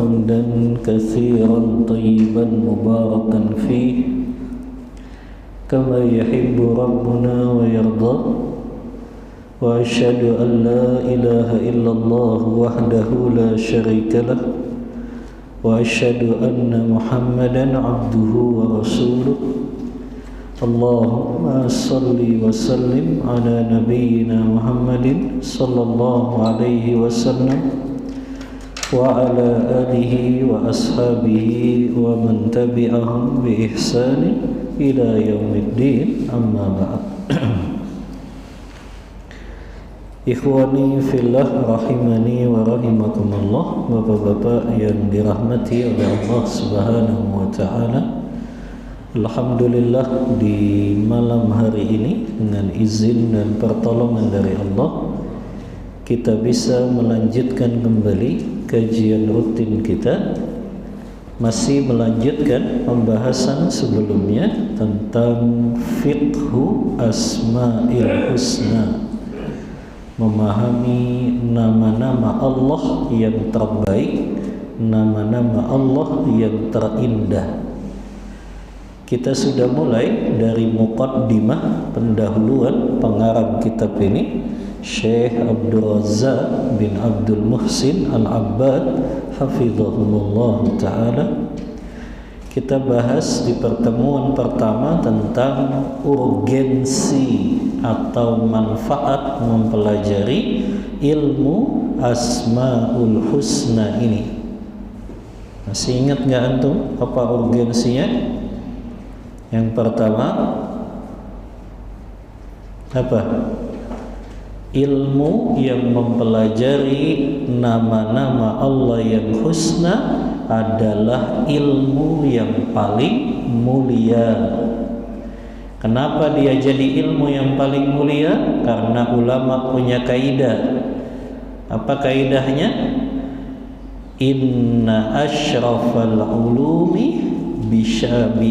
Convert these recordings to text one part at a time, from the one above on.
حمدا كثيرا طيبا مباركا فيه كما يحب ربنا ويرضى وأشهد أن لا إله إلا الله وحده لا شريك له وأشهد أن محمدا عبده ورسوله اللهم صل وسلم على نبينا محمد صلى الله عليه وسلم وعلى آله وأصحابه ومن تبعهم بإحسان إلى يوم الدين أما بعد. Ikhwani fillah rahimani wa rahimakumullah, bapak-bapak yang dirahmati oleh Allah Subhanahu wa taala. Alhamdulillah, di malam hari ini dengan izin dan pertolongan dari Allah kita bisa melanjutkan kembali kajian rutin kita, masih melanjutkan pembahasan sebelumnya tentang fiqhu asma'il husna, memahami nama-nama Allah yang terbaik, nama-nama Allah yang terindah. Kita sudah mulai dari muqaddimah, pendahuluan pengarang kitab ini, Syekh Abdul Razak bin Abdul Muhsin Al-Abbad hafizahullah ta'ala. Kita bahas di pertemuan pertama tentang urgensi atau manfaat mempelajari ilmu Asmaul Husna ini. Masih ingat nggak antum apa urgensinya? Yang pertama apa? Ilmu yang mempelajari nama-nama Allah yang husna adalah ilmu yang paling mulia. Kenapa dia jadi ilmu yang paling mulia? Karena ulama punya kaidah. Apa kaidahnya? Inna asyrafal ulumi bi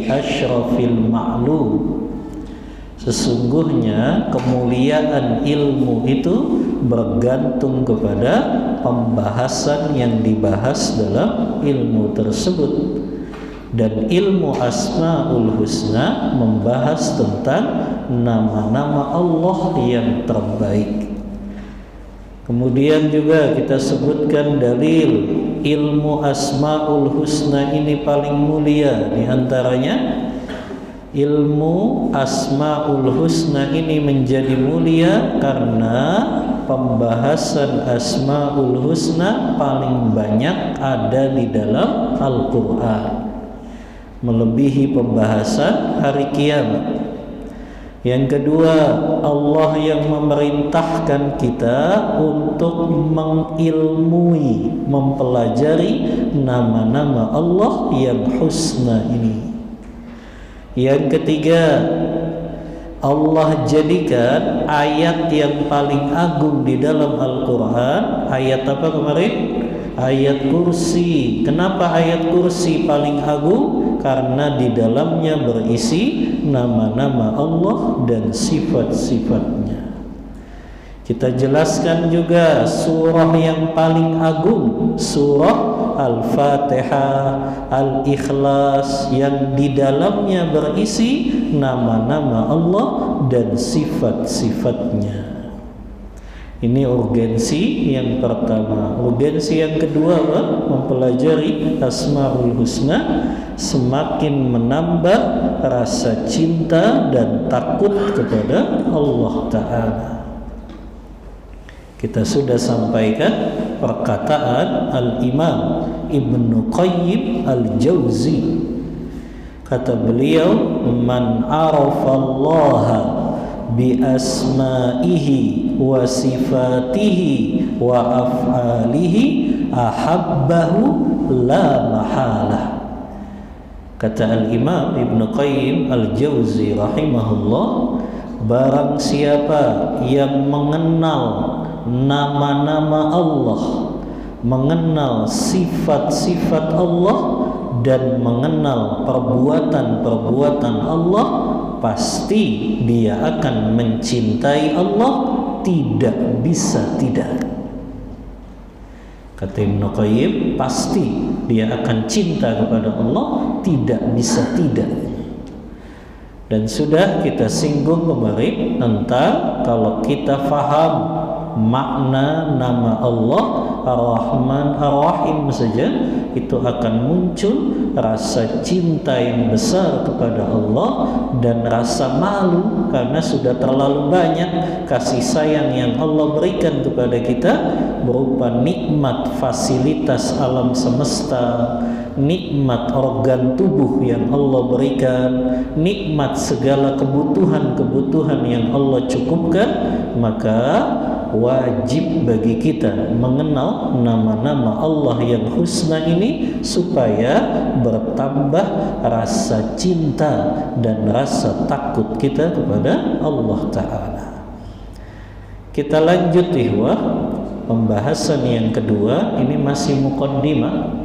asyrafil ma'lum. Sesungguhnya kemuliaan ilmu itu bergantung kepada pembahasan yang dibahas dalam ilmu tersebut. Dan ilmu Asmaul Husna membahas tentang nama-nama Allah yang terbaik. Kemudian juga kita sebutkan dalil ilmu Asmaul Husna ini paling mulia. Di antaranya ilmu Asmaul Husna ini menjadi mulia karena pembahasan Asmaul Husna paling banyak ada di dalam Al-Quran, melebihi pembahasan hari kiamat. Yang kedua, Allah yang memerintahkan kita untuk mengilmui, mempelajari nama-nama Allah yang husna ini. Yang ketiga, Allah jadikan ayat yang paling agung di dalam Al-Quran. Ayat apa kemarin? Ayat kursi. Kenapa ayat kursi paling agung? Karena di dalamnya berisi nama-nama Allah dan sifat-sifatnya. Kita jelaskan juga surah yang paling agung, surah Al-Fatihah, Al-Ikhlas, yang di dalamnya berisi nama-nama Allah dan sifat-sifatnya. Ini urgensi yang pertama. Urgensi yang kedua apa? Mempelajari Asmaul Husna semakin menambah rasa cinta dan takut kepada Allah Ta'ala. Kita sudah sampaikan perkataan Al-Imam Ibnu Qayyim Al-Jauzi. Kata beliau, man arafallaha bi asma'ihi wa sifatihi wa af'alihi ahabbahu la mahalah. Kata Al-Imam Ibnu Qayyim Al-Jauzi rahimahullah, barang siapa yang mengenal nama-nama Allah, mengenal sifat-sifat Allah, dan mengenal perbuatan-perbuatan Allah, pasti dia akan mencintai Allah, tidak bisa tidak. Kata Ibnu Qayyim, pasti dia akan cinta kepada Allah, tidak bisa tidak. Dan sudah kita singgung kemarin tentang kalau kita faham makna nama Allah Ar-Rahman Ar-Rahim saja, itu akan muncul rasa cinta yang besar kepada Allah dan rasa malu karena sudah terlalu banyak kasih sayang yang Allah berikan kepada kita berupa nikmat fasilitas alam semesta, nikmat organ tubuh yang Allah berikan, nikmat segala kebutuhan-kebutuhan yang Allah cukupkan. Maka wajib bagi kita mengenal nama-nama Allah yang husna ini supaya bertambah rasa cinta dan rasa takut kita kepada Allah Ta'ala. Kita lanjut ihwah, pembahasan yang kedua. Ini masih muqaddimah.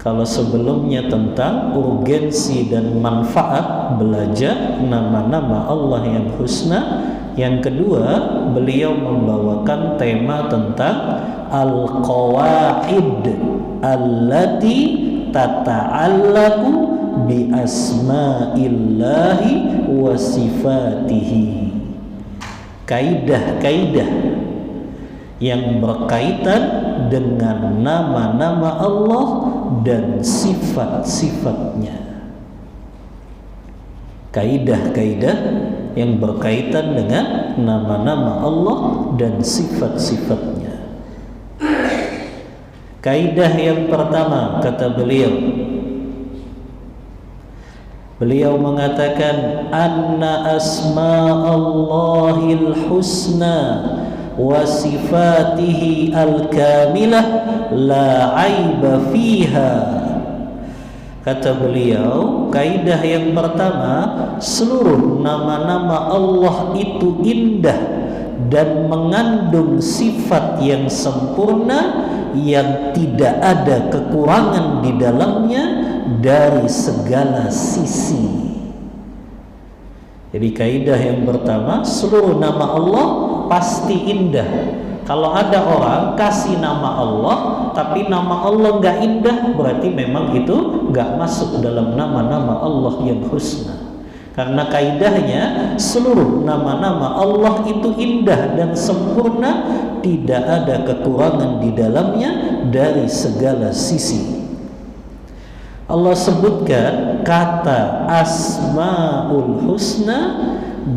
Kalau sebelumnya tentang urgensi dan manfaat belajar nama-nama Allah yang husna, yang kedua beliau membawakan tema tentang al-qawaid allati tata'allaqu bi asma'illahi wa sifatihi. Kaidah-kaidah yang berkaitan dengan nama-nama Allah dan sifat-sifatnya. Kaidah-kaidah yang berkaitan dengan nama-nama Allah dan sifat-sifatnya. Kaidah yang pertama, kata beliau mengatakan anna asma'allahil husna wa sifatihi al-kamilah la aiba fiha. Kata beliau, kaidah yang pertama, seluruh nama-nama Allah itu indah dan mengandung sifat yang sempurna yang tidak ada kekurangan di dalamnya dari segala sisi. Jadi kaidah yang pertama, seluruh nama Allah pasti indah. Kalau ada orang kasih nama Allah tapi nama Allah nggak indah, berarti memang itu nggak masuk dalam nama-nama Allah yang husna. Karena kaidahnya seluruh nama-nama Allah itu indah dan sempurna, tidak ada kekurangan di dalamnya dari segala sisi. Allah sebutkan kata Asmaul Husna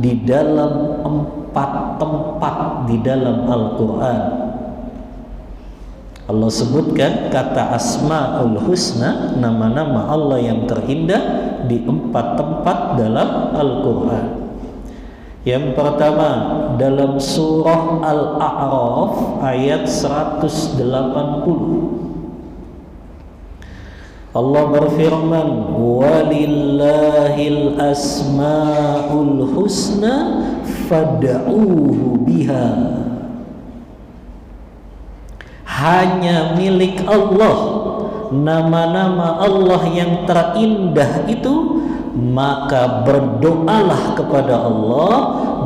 di dalam 4 tempat di dalam Al-Quran. Allah sebutkan kata Asmaul Husna, nama-nama Allah yang terindah, di 4 tempat dalam Al-Quran. Yang pertama dalam surah Al-A'raf ayat 180. Allah berfirman, walillahil asmaul husna fad'uhu biha. Hanya milik Allah nama-nama Allah yang terindah itu, maka berdoalah kepada Allah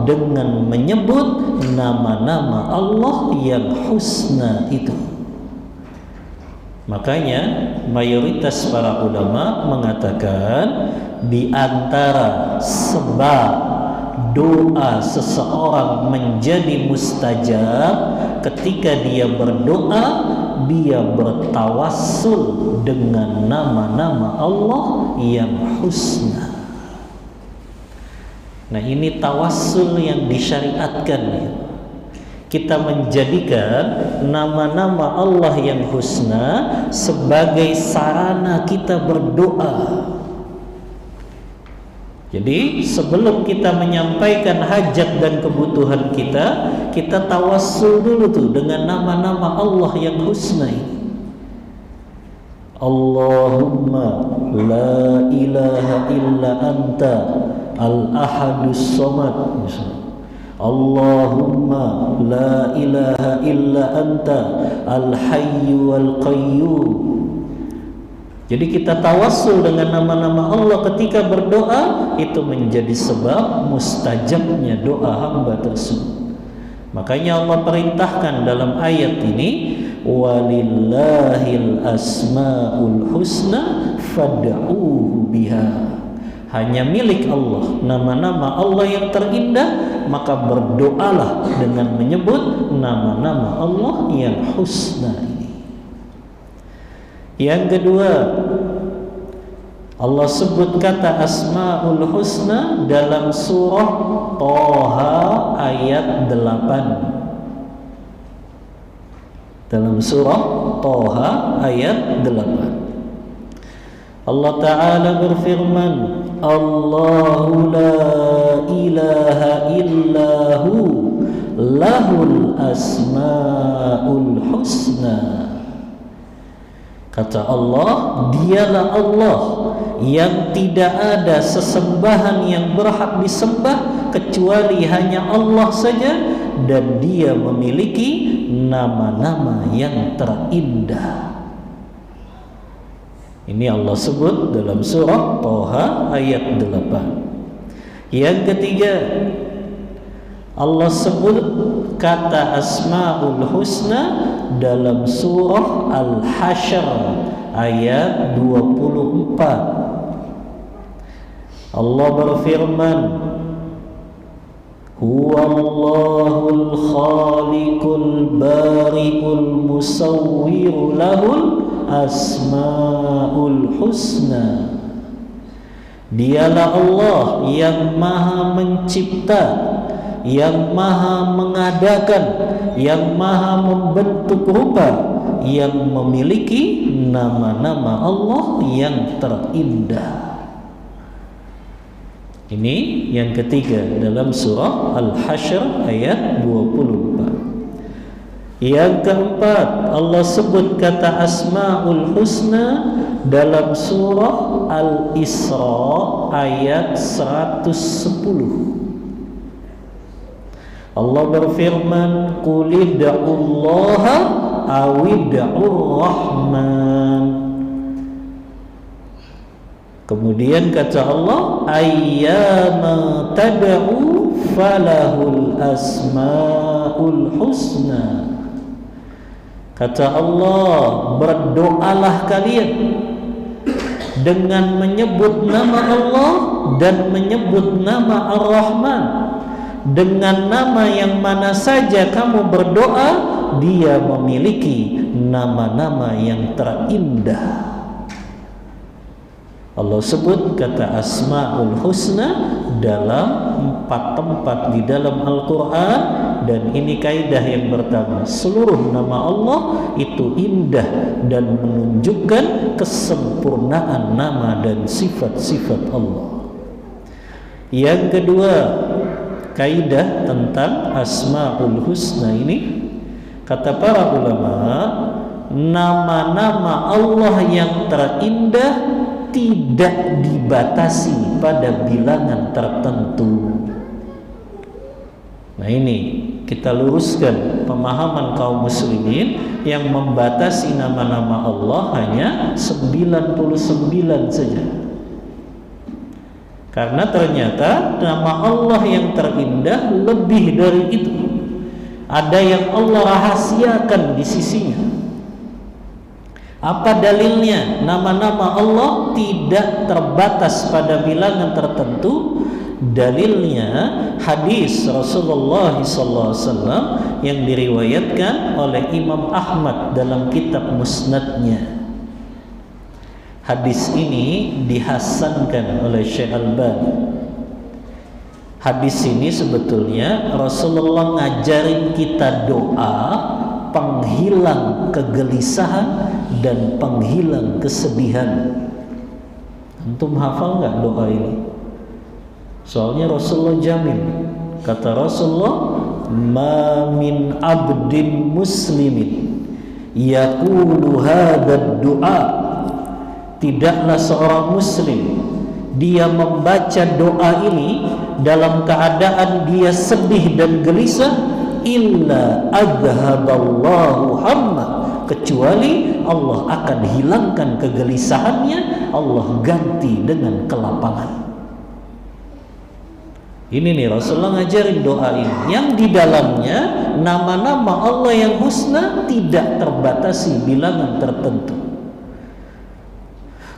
dengan menyebut nama-nama Allah yang husna itu. Makanya mayoritas para ulama mengatakan di antara sebab doa seseorang menjadi mustajab ketika dia berdoa, dia bertawassul dengan nama-nama Allah yang husna. Nah, ini tawassul yang disyariatkan ya. Kita menjadikan nama-nama Allah yang husna sebagai sarana kita berdoa. Jadi sebelum kita menyampaikan hajat dan kebutuhan kita, kita tawassul dulu tuh dengan nama-nama Allah yang husna ini. Allahumma la ilaha illa anta al-ahadus samad. Allahumma la ilaha illa anta al-hayyu wal qayyum. Jadi kita tawassul dengan nama-nama Allah ketika berdoa, itu menjadi sebab mustajabnya doa hamba tersebut. Makanya Allah perintahkan dalam ayat ini, walillahil asmaul husna fad'uuhu biha. Hanya milik Allah nama-nama Allah yang terindah, maka berdoalah dengan menyebut nama-nama Allah yang husna ini. Yang kedua, Allah sebut kata asmaul husna dalam surah Thaha ayat 8. Dalam surah Thaha ayat 8 Allah Ta'ala berfirman, Allahu la ilaha illahu lahul asmaul husna. Kata Allah, dialah Allah yang tidak ada sesembahan yang berhak disembah kecuali hanya Allah saja, dan dia memiliki nama-nama yang terindah. Ini Allah sebut dalam surah Thaha ayat 8. Yang ketiga, Allah sebut kata asmaul husna dalam surah Al-Hasyr ayat 24. Allah berfirman, Huwallahul khaliqul bari'ul musawwiru lahul asmaul husna. Dialah Allah yang maha mencipta, yang maha mengadakan, yang maha membentuk rupa, yang memiliki nama-nama Allah yang terindah. Ini yang ketiga dalam surah Al-Hasyr ayat 24. Yang keempat, Allah sebut kata asmaul husna dalam surah Al-Isra ayat 110. Allah berfirman, Qulid'ullaha awid'ur rahman. Kemudian kata Allah, ayyama tad'u falahul asmaul husna. Kata Allah, berdoalah kalian dengan menyebut nama Allah dan menyebut nama Ar-Rahman. Dengan nama yang mana saja kamu berdoa, dia memiliki nama-nama yang terindah. Allah sebut kata asmaul husna dalam 4 tempat di dalam Al-Quran, dan ini kaidah yang pertama, seluruh nama Allah itu indah dan menunjukkan kesempurnaan nama dan sifat-sifat Allah. Yang kedua, kaidah tentang asmaul husna ini, kata para ulama, nama-nama Allah yang terindah tidak dibatasi pada bilangan tertentu. Nah, ini kita luruskan pemahaman kaum muslimin yang membatasi nama-nama Allah hanya 99 saja. Karena ternyata nama Allah yang terindah lebih dari itu. Ada yang Allah rahasiakan di sisinya. Apa dalilnya? Nama-nama Allah tidak terbatas pada bilangan tertentu. Dalilnya hadis Rasulullah SAW yang diriwayatkan oleh Imam Ahmad dalam kitab Musnadnya. Hadis ini dihasankan oleh Syekh Albani. Hadis ini sebetulnya Rasulullah ngajarin kita doa penghilang kegelisahan dan penghilang kesedihan. Antum hafal nggak doa ini? Soalnya Rasulullah jamin. Kata Rasulullah, ma min abdin muslimin yaqulu hadzal du'a. Tidaklah seorang muslim dia membaca doa ini dalam keadaan dia sedih dan gelisah, illa adhaballahu hamma, kecuali Allah akan hilangkan kegelisahannya, Allah ganti dengan kelapangan. Ini nih Rasulullah ngajarin doa ini yang di dalamnya nama-nama Allah yang husna tidak terbatasi bilangan tertentu.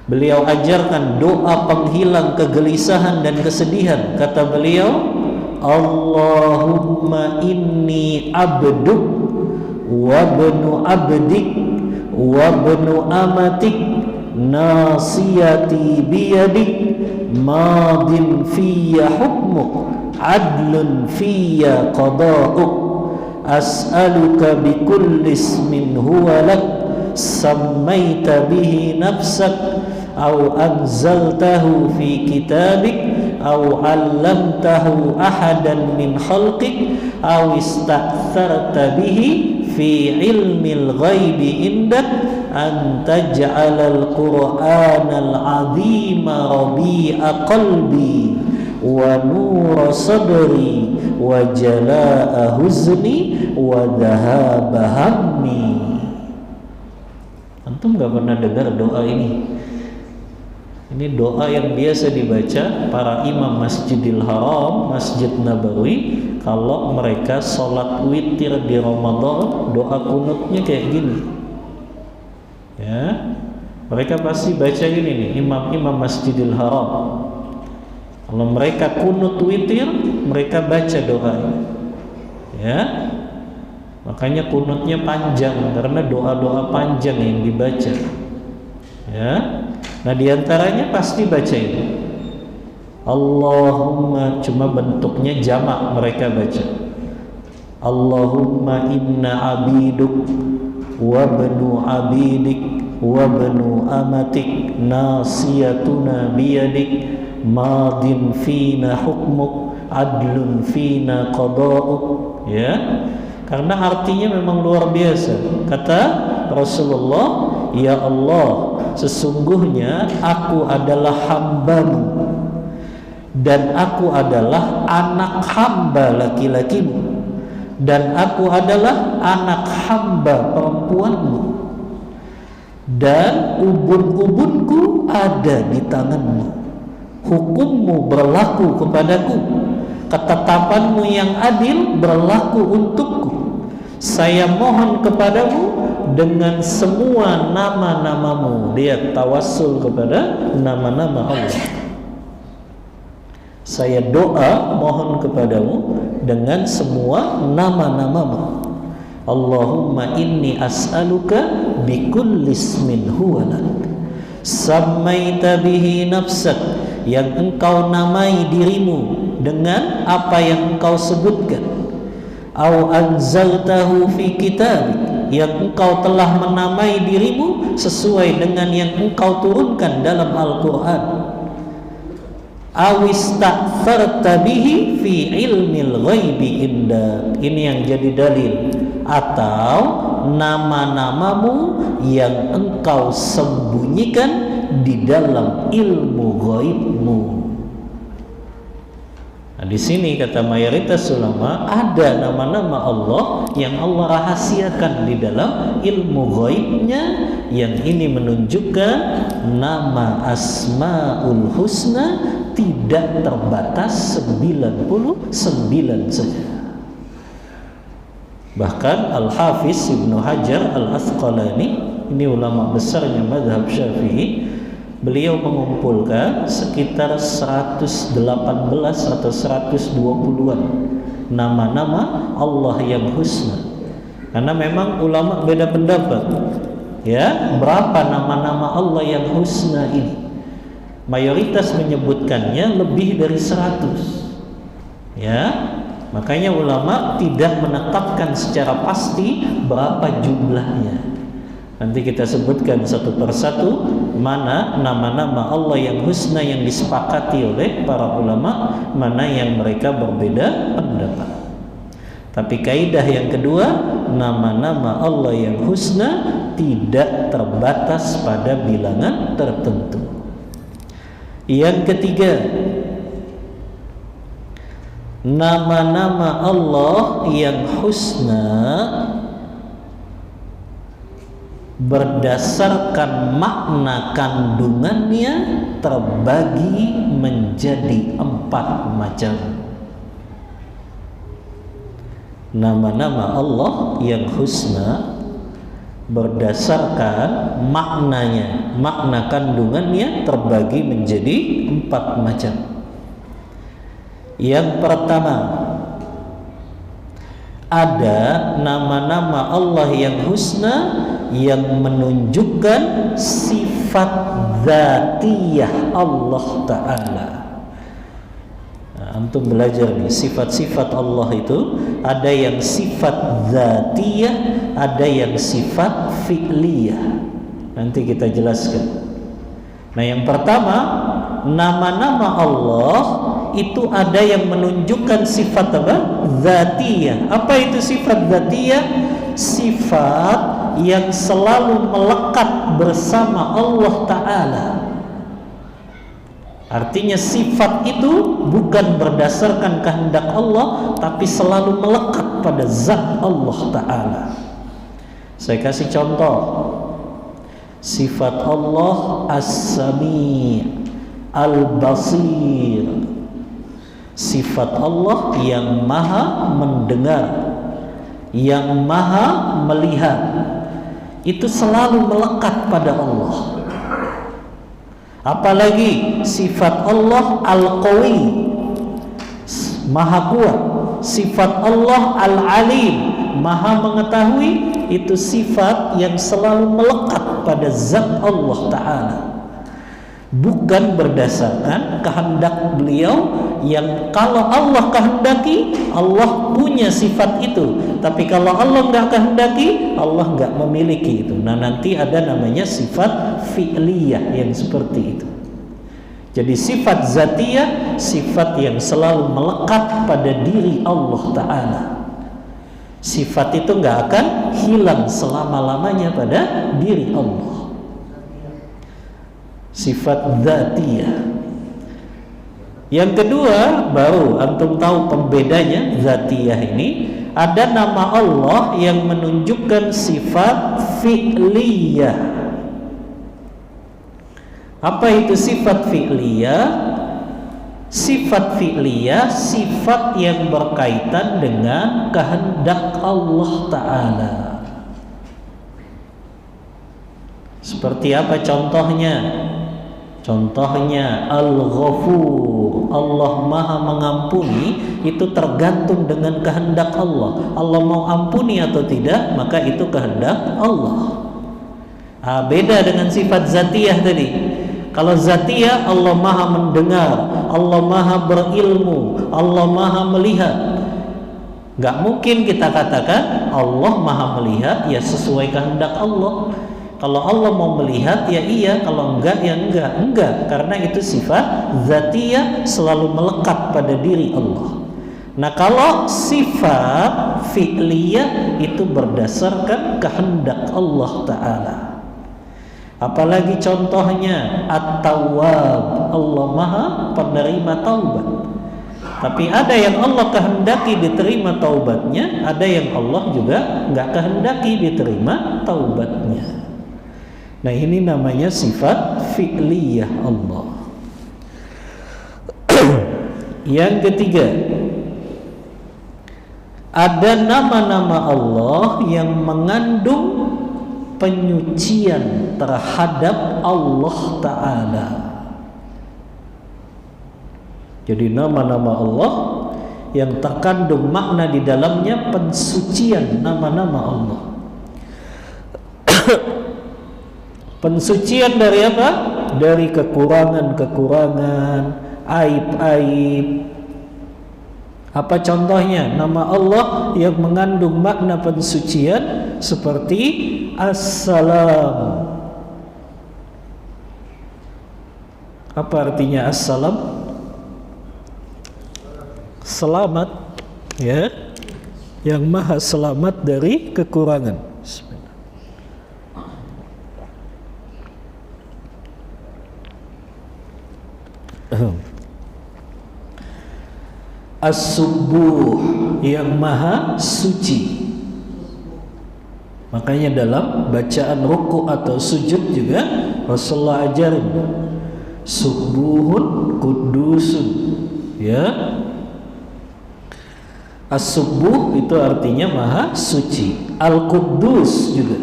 Beliau ajarkan doa penghilang kegelisahan dan kesedihan. Kata beliau, Allahumma inni abduk wa bnu abdik wa bnu amatik nasiyati biyadik madin fiyya hukmuk adlun fiyya qada'uk as'aluka bikulli ismin huwa lak sammaita bihi nafsak aw anzaltahu fi kitabik aw 'allamtahu ahadan min khalqik aw ista'tharta bihi fi ilmil ghaibi indak an taj'alal qur'anal 'azima rabi'a qalbi wa nura sadri wa jalaa'a huzni wa dhahaba hammi. Antum gak pernah dengar doa ini? Ini doa yang biasa dibaca para imam Masjidil Haram, Masjid Nabawi kalau mereka sholat witir di Ramadan. Doa kunutnya kayak gini ya, mereka pasti baca ini nih, imam-imam Masjidil Haram. Kalau mereka kunut witir, mereka baca doa ini ya. Makanya kunutnya panjang karena doa-doa panjang yang dibaca ya. Nah diantaranya pasti baca ini Allahumma, cuma bentuknya jamak mereka baca Allahumma inna abiduk wa bnu abidik wa bnu amatik nasiyatuna biyadik madin fina hukmuk adlun fina qada'uk ya. Karena artinya memang luar biasa. Kata Rasulullah, ya Allah, sesungguhnya aku adalah hambamu dan aku adalah anak hamba laki-lakimu dan aku adalah anak hamba perempuanmu dan ubun-ubunku ada di tanganmu. Hukummu berlaku kepadaku, ketetapanmu yang adil berlaku untukku. Saya mohon kepadamu dengan semua nama-namamu. Dia tawassul kepada nama-nama Allah. Saya doa mohon kepadamu dengan semua nama-namamu. Allahumma inni as'aluka bikulli ismin huwa lak sammaita bihi nafsak, yang engkau namai dirimu dengan apa yang engkau sebutkan, au anzaltahu fi kitabik, yang engkau telah menamai dirimu sesuai dengan yang engkau turunkan dalam Al-Quran, au ista'tharta bihi fi ilmil ghaibi indak, ini yang jadi dalil, atau nama-namamu yang engkau sembunyikan di dalam ilmu ghaibmu. Nah, di sini kata mayoritas ulama ada nama-nama Allah yang Allah rahasiakan di dalam ilmu ghaibnya, yang ini menunjukkan nama Asmaul Husna tidak terbatas 99 saja. Bahkan Al-Hafiz Ibnu Hajar Al-Asqalani, ini ulama besarnya mazhab Syafi'i, beliau mengumpulkan sekitar 118 atau 120-an nama-nama Allah yang husna. Karena memang ulama beda pendapat ya, berapa nama-nama Allah yang husna ini. Mayoritas menyebutkannya lebih dari 100 ya. Makanya ulama tidak menetapkan secara pasti berapa jumlahnya. Nanti kita sebutkan satu persatu mana nama-nama Allah yang husna yang disepakati oleh para ulama, mana yang mereka berbeda pendapat. Tapi kaidah yang kedua, nama-nama Allah yang husna tidak terbatas pada bilangan tertentu. Yang ketiga, nama-nama Allah yang husna berdasarkan makna kandungannya terbagi menjadi 4 macam. nama-nama Allah yang husna berdasarkan maknanya, makna kandungannya terbagi menjadi 4 macam. Yang pertama, ada nama-nama Allah yang husna yang menunjukkan sifat dzatiyah Allah Ta'ala. Antum belajar nih, sifat-sifat Allah itu ada yang sifat dzatiyah, ada yang sifat fi'liyah. Nanti kita jelaskan. Nah, yang pertama, nama-nama Allah itu ada yang menunjukkan sifat apa? Dzatiyah. Apa itu sifat dzatiyah? Sifat yang selalu melekat bersama Allah Ta'ala. Artinya sifat itu bukan berdasarkan kehendak Allah, tapi selalu melekat pada zat Allah Ta'ala. Saya kasih contoh. Sifat Allah As-Sami' Al-Basir. Sifat Allah yang maha mendengar, yang maha melihat, itu selalu melekat pada Allah. Apalagi sifat Allah Al-Qawi, maha kuat. Sifat Allah Al-Alim, maha mengetahui. Itu sifat yang selalu melekat pada zat Allah Ta'ala, bukan berdasarkan kehendak beliau, yang kalau Allah kehendaki Allah punya sifat itu, tapi kalau Allah nggak kehendaki Allah nggak memiliki itu. Nah, nanti ada namanya sifat fi'liyah yang seperti itu. Jadi sifat zatiyah, sifat yang selalu melekat pada diri Allah Ta'ala. Sifat itu nggak akan hilang selama-lamanya pada diri Allah. Sifat dzatiyah. Yang kedua, baru antum tahu pembedanya dzatiyah ini. Ada nama Allah yang menunjukkan sifat fi'liyah. Apa itu sifat fi'liyah? Sifat fi'liyah, sifat yang berkaitan dengan kehendak Allah Ta'ala. Seperti apa contohnya? Contohnya Al-Ghafur, Allah maha mengampuni, itu tergantung dengan kehendak Allah. Allah mau ampuni atau tidak, maka itu kehendak Allah. Beda dengan sifat zatiyah tadi. Kalau zatiyah, Allah maha mendengar, Allah maha berilmu, Allah maha melihat. Gak mungkin kita katakan Allah maha melihat ya sesuai kehendak Allah. Kalau Allah mau melihat ya iya, kalau enggak ya enggak, karena itu sifat zatiyah selalu melekat pada diri Allah. Nah, kalau sifat fi'liyah itu berdasarkan kehendak Allah Ta'ala. Apalagi contohnya At-Tawwab, Allah maha penerima taubat. Tapi ada yang Allah kehendaki diterima taubatnya, ada yang Allah juga enggak kehendaki diterima taubatnya. Nah, ini namanya sifat fi'liyah Allah. Yang ketiga, ada nama-nama Allah yang mengandung penyucian terhadap Allah Ta'ala. Jadi nama-nama Allah yang terkandung makna di dalamnya pensucian nama-nama Allah. Pensucian dari apa? Dari kekurangan-kekurangan, aib-aib. Apa contohnya? Nama Allah yang mengandung makna pensucian seperti As-Salam. Apa artinya As-Salam? Selamat, ya, yang maha selamat dari kekurangan. As-Subuh, yang maha suci. Makanya dalam bacaan ruku atau sujud juga Rasulullah ajarin Subuhun Kudusun, ya. As-Subuh itu artinya maha suci. Al-Quddus juga,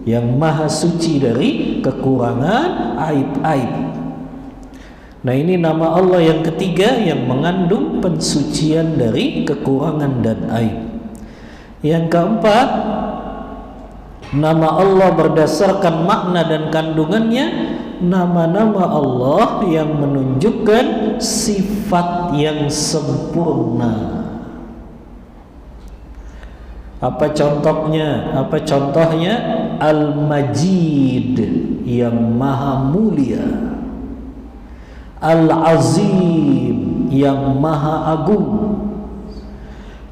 yang maha suci dari kekurangan, aib-aib. Nah, ini nama Allah yang ketiga yang mengandung pensucian dari kekurangan dan aib. Yang keempat, nama Allah berdasarkan makna dan kandungannya, nama-nama Allah yang menunjukkan sifat yang sempurna. Apa contohnya? Al-Majid, yang maha mulia. Al-Azim, yang maha agung.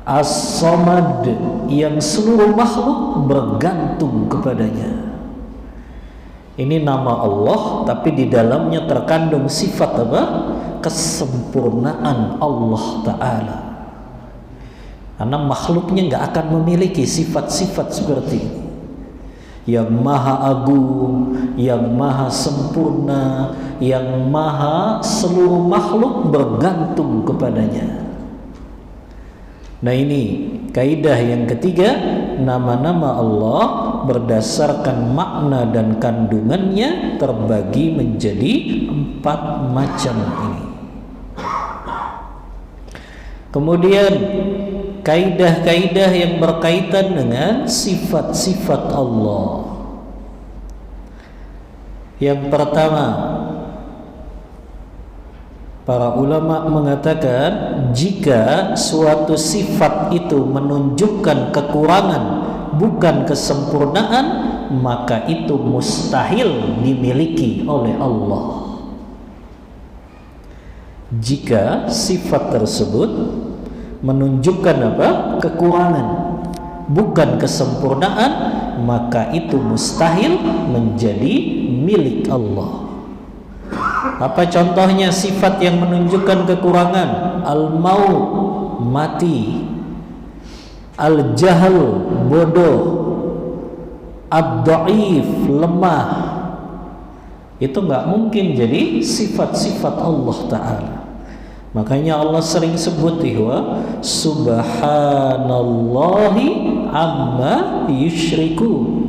As-Samad, yang seluruh makhluk bergantung kepadanya. Ini nama Allah, tapi di dalamnya terkandung sifat apa? Kesempurnaan Allah Ta'ala. Karena makhluknya nggak akan memiliki sifat-sifat seperti ini. Yang maha agung, yang maha sempurna, yang maha seluruh makhluk bergantung kepadanya. Nah, ini kaidah yang ketiga, nama-nama Allah berdasarkan makna dan kandungannya terbagi menjadi 4 macam ini. Kemudian kaidah-kaidah yang berkaitan dengan sifat-sifat Allah. Yang pertama, para ulama mengatakan jika suatu sifat itu menunjukkan kekurangan bukan kesempurnaan, maka itu mustahil dimiliki oleh Allah. Jika sifat tersebut menunjukkan apa? Kekurangan, bukan kesempurnaan, maka itu mustahil menjadi milik Allah. Apa contohnya sifat yang menunjukkan kekurangan? Al-maut, mati. Al-jahl, bodoh. Ad-dhaif, lemah. Itu nggak mungkin jadi sifat-sifat Allah Ta'ala. Makanya Allah sering sebut ihwa subhanallahi amma yusyrikun.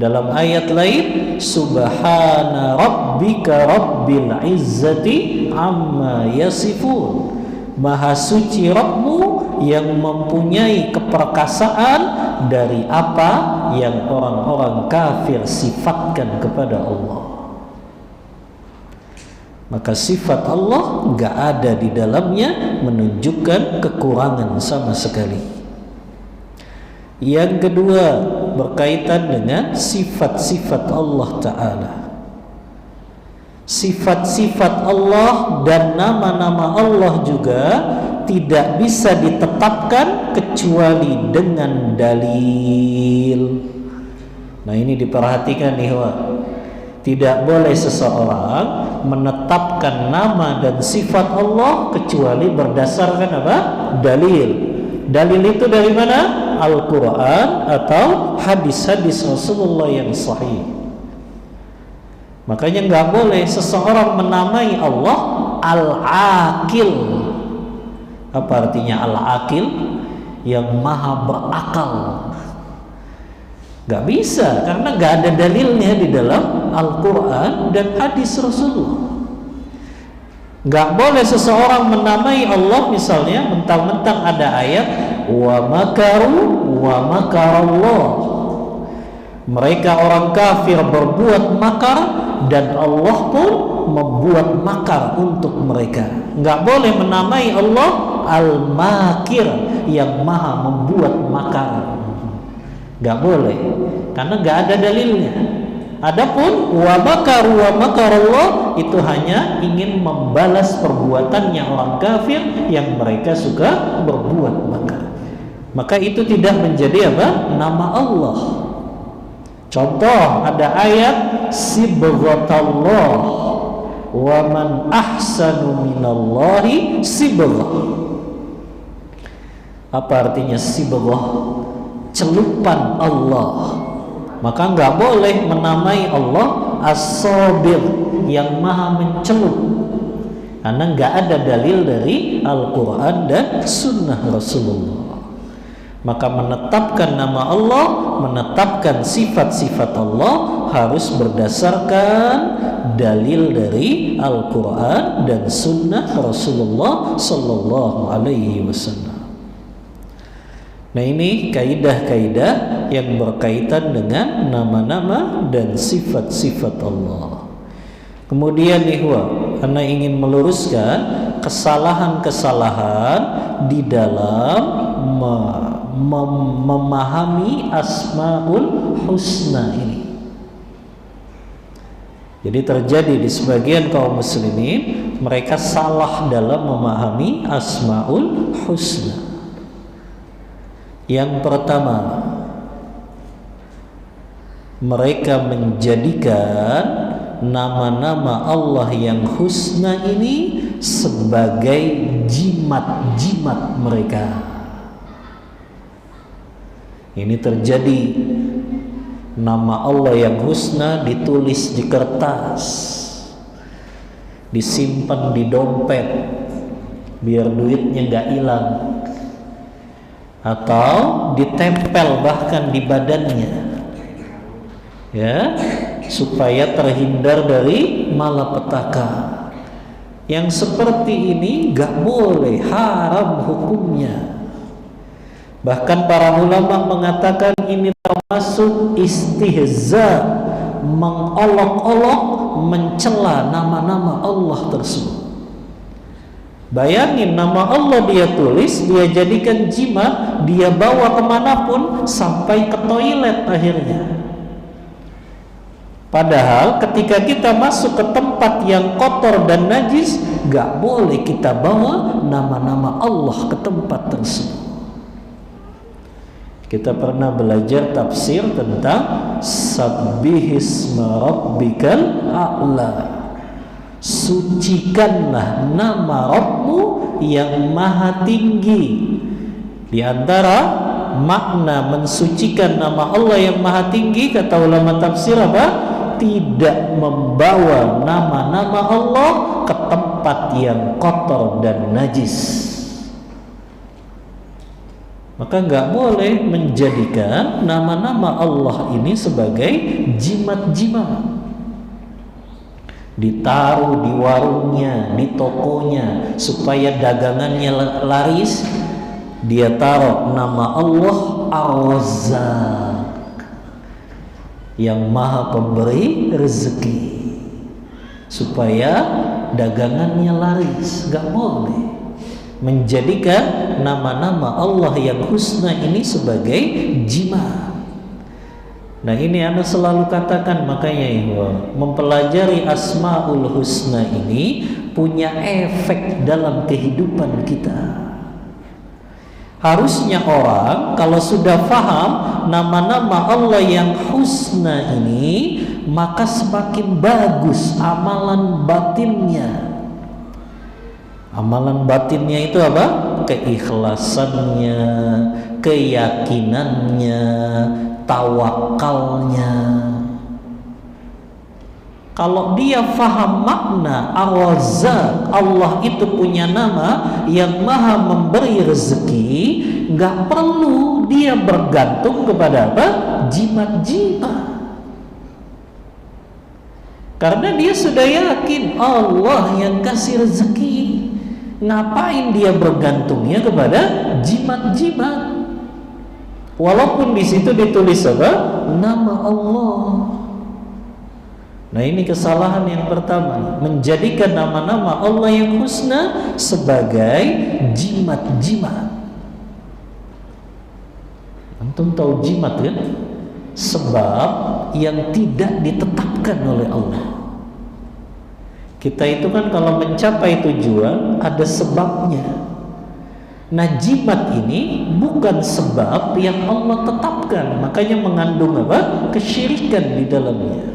Dalam ayat lain, subhana rabbika rabbil izzati amma yasifun. Maha suci Rabbmu yang mempunyai keperkasaan dari apa yang orang-orang kafir sifatkan kepada Allah. Maka sifat Allah enggak ada di dalamnya menunjukkan kekurangan sama sekali. Yang kedua, berkaitan dengan sifat-sifat Allah Ta'ala. Sifat-sifat Allah dan nama-nama Allah juga tidak bisa ditetapkan kecuali dengan dalil. Nah, ini diperhatikan nih, Wak. Tidak boleh seseorang menetapkan nama dan sifat Allah kecuali berdasarkan apa? Dalil. Dalil itu dari mana? Al-Quran atau hadis-hadis Rasulullah yang sahih. Makanya nggak boleh seseorang menamai Allah Al-Aqil. Apa artinya Al-Aqil? Yang maha berakal. Gak bisa, karena gak ada dalilnya di dalam Al-Quran dan hadis Rasulullah. Gak boleh seseorang menamai Allah misalnya mentang-mentang ada ayat wa makaru wa makarallah. Mereka orang kafir berbuat makar dan Allah pun membuat makar untuk mereka. Gak boleh menamai Allah Al-Makir, yang maha membuat makar. Gak boleh, karena gak ada dalilnya. Adapun wa makaru wa makarallah itu hanya ingin membalas perbuatannya orang kafir yang mereka suka berbuat makar. Maka itu tidak menjadi apa? Nama Allah. Contoh, ada ayat sibghatallah wa man ahsanu minallahi sibghah. Apa artinya sibghah? Celupan Allah. Maka nggak boleh menamai Allah As-Sabir, yang maha mencelup, karena nggak ada dalil dari Al-Quran dan Sunnah Rasulullah. Maka menetapkan nama Allah, menetapkan sifat-sifat Allah harus berdasarkan dalil dari Al-Quran dan Sunnah Rasulullah Sallallahu Alaihi Wasallam. Nah, ini kaidah-kaidah yang berkaitan dengan nama-nama dan sifat-sifat Allah. Kemudian ihwa, karena ingin meluruskan kesalahan-kesalahan di dalam memahami Asmaul Husna ini. Jadi terjadi di sebagian kaum muslimin, mereka salah dalam memahami Asmaul Husna. Yang pertama, mereka menjadikan nama-nama Allah yang husna ini sebagai jimat-jimat mereka. Ini terjadi. Nama Allah yang husna ditulis di kertas, disimpan di dompet biar duitnya nggak hilang, atau ditempel bahkan di badannya, ya, supaya terhindar dari malapetaka. Yang seperti ini nggak boleh, haram hukumnya. Bahkan para ulama mengatakan ini termasuk istihza, mengolok-olok, mencela nama-nama Allah tersebut. Bayangin, nama Allah dia tulis, dia jadikan jimat, dia bawa kemanapun sampai ke toilet akhirnya. Padahal ketika kita masuk ke tempat yang kotor dan najis, gak boleh kita bawa nama-nama Allah ke tempat tersebut. Kita pernah belajar tafsir tentang Sabbihisma Rabbikal A'la, sucikanlah nama Rabbmu yang maha tinggi. Di antara makna mensucikan nama Allah yang maha tinggi, kata ulama tafsir apa? Tidak membawa nama-nama Allah ke tempat yang kotor dan najis. Maka nggak boleh menjadikan nama-nama Allah ini sebagai jimat-jimat, ditaruh di warungnya, di tokonya, supaya dagangannya laris. Dia taruh nama Allah Ar-Razzaq, yang maha pemberi rezeki, supaya dagangannya laris. Nggak boleh menjadikan nama-nama Allah yang husna ini sebagai jimat. Nah, ini Anda selalu katakan, makanya mempelajari Asmaul Husna ini punya efek dalam kehidupan kita. Harusnya orang kalau sudah paham nama-nama Allah yang husna ini, maka semakin bagus amalan batinnya. Amalan batinnya itu apa? Keikhlasannya, keyakinannya, tawakalnya. Kalau dia faham makna Ar-Razzaq, Allah itu punya nama yang maha memberi rezeki, nggak perlu dia bergantung kepada apa? Jimat-jimat. Karena dia sudah yakin Allah yang kasih rezeki. Ngapain dia bergantungnya kepada jimat-jimat? Walaupun di situ ditulis apa? Nama Allah. Nah, ini kesalahan yang pertama, menjadikan nama-nama Allah yang husna sebagai jimat-jimat. Antum tahu jimat kan? Sebab yang tidak ditetapkan oleh Allah. Kita itu kan kalau mencapai tujuan ada sebabnya. Nah, jimat ini bukan sebab yang Allah tetapkan, makanya mengandung apa? Kesyirikan di dalamnya.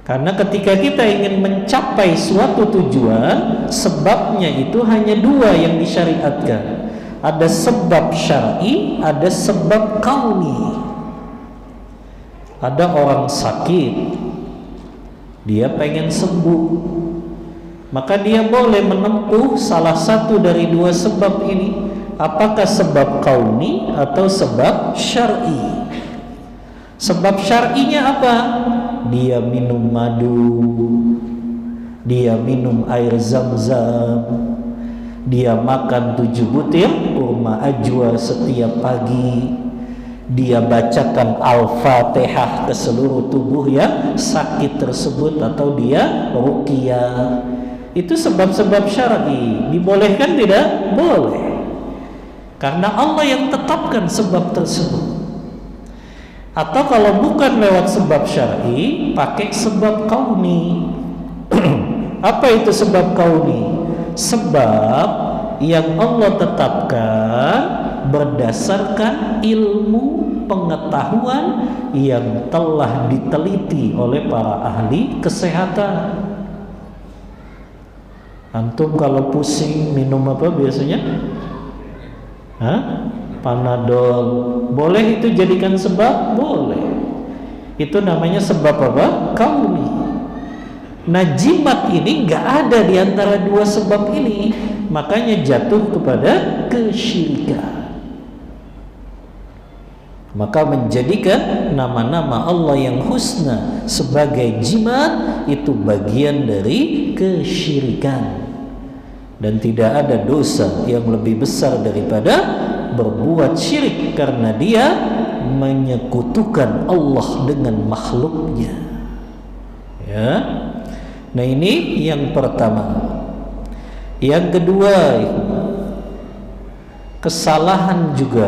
Karena ketika kita ingin mencapai suatu tujuan, sebabnya itu hanya dua yang disyariatkan. Ada sebab syar'i, ada sebab kauni. Ada orang sakit, dia pengen sembuh, maka dia boleh menempuh salah satu dari dua sebab ini. Apakah sebab kauni atau sebab syar'i? Sebab syar'inya apa? Dia minum madu, dia minum air zam-zam, dia makan 7 butir kurma ajwa setiap pagi, dia bacakan Al-Fatihah ke seluruh tubuh yang sakit tersebut, atau dia ruqyah. Itu sebab-sebab syar'i. Dibolehkan tidak? Boleh, karena Allah yang tetapkan sebab tersebut. Atau kalau bukan lewat sebab syar'i, pakai sebab kauni. Apa itu sebab kauni? Sebab yang Allah tetapkan berdasarkan ilmu pengetahuan yang telah diteliti oleh para ahli kesehatan. Antum kalau pusing minum apa biasanya? Panadol. Boleh itu jadikan sebab? Boleh. Itu namanya sebab apa? Kauni. Nah, jimat ini nggak ada di antara dua sebab ini, makanya jatuh kepada kesyirikan. Maka menjadikan nama-nama Allah yang husna sebagai jimat itu bagian dari kesyirikan. Dan tidak ada dosa yang lebih besar daripada berbuat syirik, karena dia menyekutukan Allah dengan makhluknya. Ya. Nah, ini yang pertama. Yang kedua, kesalahan juga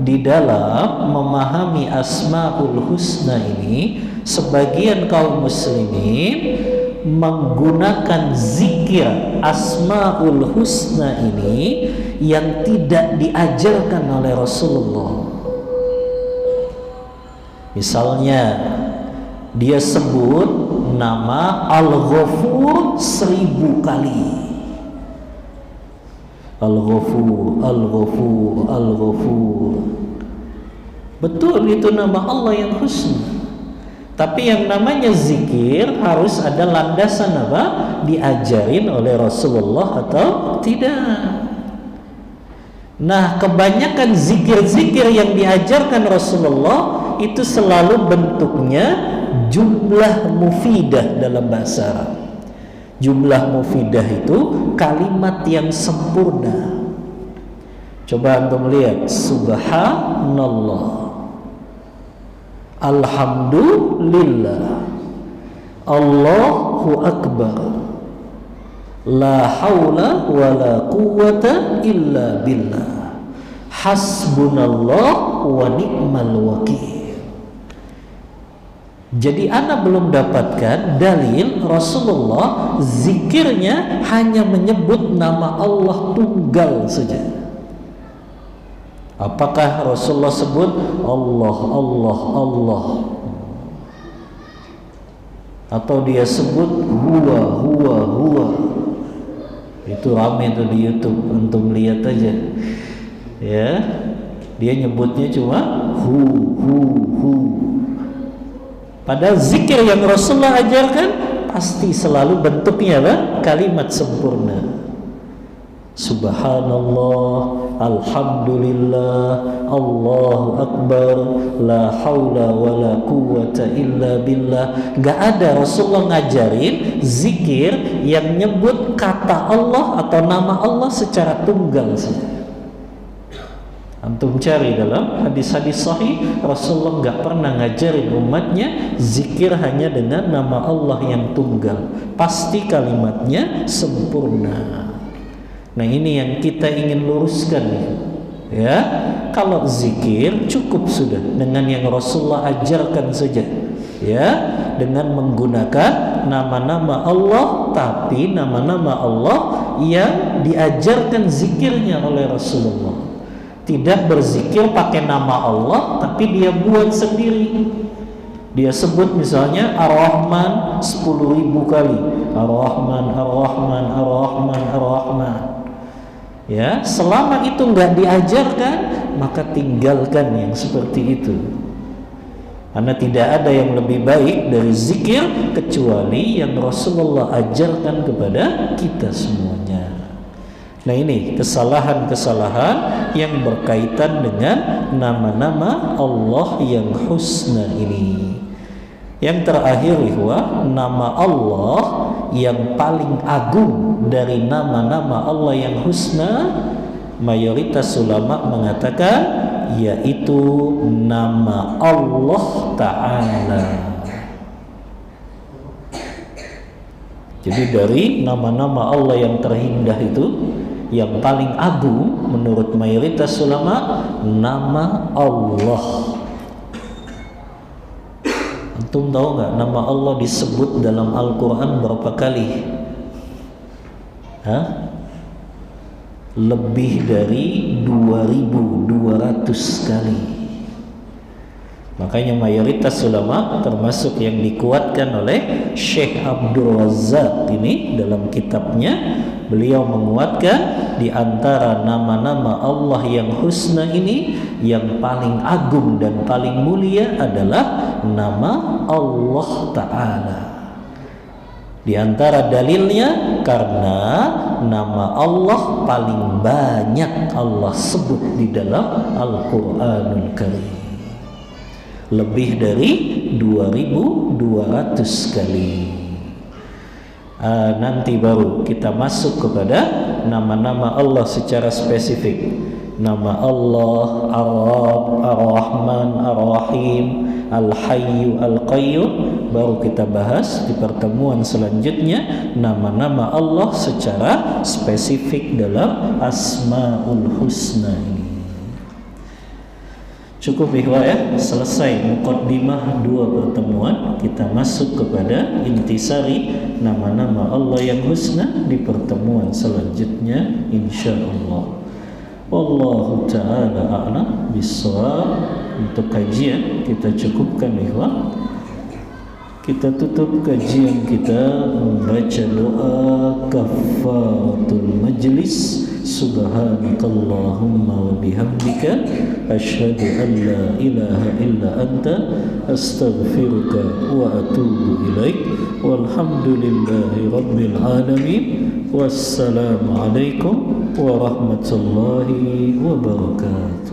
di dalam memahami Asmaul Husna ini, sebagian kaum muslimin menggunakan zikir Asmaul Husna ini yang tidak diajarkan oleh Rasulullah. Misalnya dia sebut nama Al-Ghafur 1000 kali. Al-Ghafur, Al-Ghafur, Al-Ghafur. Betul, itu nama Allah yang husna. Tapi yang namanya zikir harus ada landasan apa? Diajarin oleh Rasulullah atau tidak. Nah, kebanyakan zikir-zikir yang diajarkan Rasulullah itu selalu bentuknya jumlah mufidah dalam bahasa Arab. Jumlah mufidah itu kalimat yang sempurna. Coba antum lihat, subhanallah, alhamdulillah, Allahu akbar, la haula wala quwwata illa billah, hasbunallah wa ni'mal wakil. Jadi ana belum dapatkan dalil Rasulullah zikirnya hanya menyebut nama Allah tunggal saja. Apakah Rasulullah sebut Allah, Allah, Allah, atau dia sebut huwa, huwa, huwa? Itu ramai tuh di YouTube, untuk lihat aja. Ya, dia nyebutnya cuma hu, hu, hu. Padahal zikir yang Rasulullah ajarkan pasti selalu bentuknya apa? Kalimat sempurna. Subhanallah, alhamdulillah, Allahu akbar, la haula wala quwwata illa billah. Gak ada Rasulullah ngajarin zikir yang nyebut kata Allah atau nama Allah secara tunggal saja. Antum cari dalam hadis-hadis sahih, Rasulullah nggak pernah ngajarin umatnya zikir hanya dengan nama Allah yang tunggal. Pasti kalimatnya sempurna. Nah, ini yang kita ingin luruskan nih. Ya, kalau zikir cukup sudah dengan yang Rasulullah ajarkan saja. Ya, dengan menggunakan nama-nama Allah, tapi nama-nama Allah yang diajarkan zikirnya oleh Rasulullah. Tidak berzikir pakai nama Allah tapi dia buat sendiri. Dia sebut misalnya Ar-Rahman 10.000 kali. Ar-Rahman, Ar-Rahman, Ar-Rahman, Ar-Rahman. Ya, selama itu enggak diajarkan, maka tinggalkan yang seperti itu. Karena tidak ada yang lebih baik dari zikir kecuali yang Rasulullah ajarkan kepada kita semuanya. Nah, ini kesalahan-kesalahan yang berkaitan dengan nama-nama Allah yang husna ini. Yang terakhir, nama Allah yang paling agung dari nama-nama Allah yang husna, mayoritas ulama mengatakan yaitu nama Allah Ta'ala. Jadi dari nama-nama Allah yang terindah itu, yang paling agung menurut mayoritas ulama, nama Allah. Antum tahu nggak nama Allah disebut dalam Al-Quran berapa kali? Lebih dari 2200 kali. Makanya mayoritas ulama, termasuk yang dikuatkan oleh Syekh Abdul Razak ini dalam kitabnya, beliau menguatkan di antara nama-nama Allah yang husna ini, yang paling agung dan paling mulia adalah nama Allah Ta'ala. Di antara dalilnya karena nama Allah paling banyak Allah sebut di dalam Al-Quranul Karim, lebih dari 2200 kali. Nanti baru kita masuk kepada nama-nama Allah secara spesifik. Nama Allah Ar-Rabb, Ar-Rahman, Ar-Rahim, Al-Hayyu, Al-Qayyum, baru kita bahas di pertemuan selanjutnya nama-nama Allah secara spesifik dalam Asmaul Husna ini. Cukup ya, selesai muqaddimah 2 pertemuan. Kita masuk kepada intisari nama-nama Allah yang husna di pertemuan selanjutnya insyaallah. Wallahu ta'ala a'lam bissawab. Untuk kajian kita cukupkan kita tutup kajian kita membaca doa kafaratul majlis. Subhanakallahumma wa bihamdika asyhadu an la ilaha illa anta astaghfiruka wa atubu ilaik. Walhamdulillahi rabbil alamin. Wassalamu alaikum warahmatullahi wabarakatuh.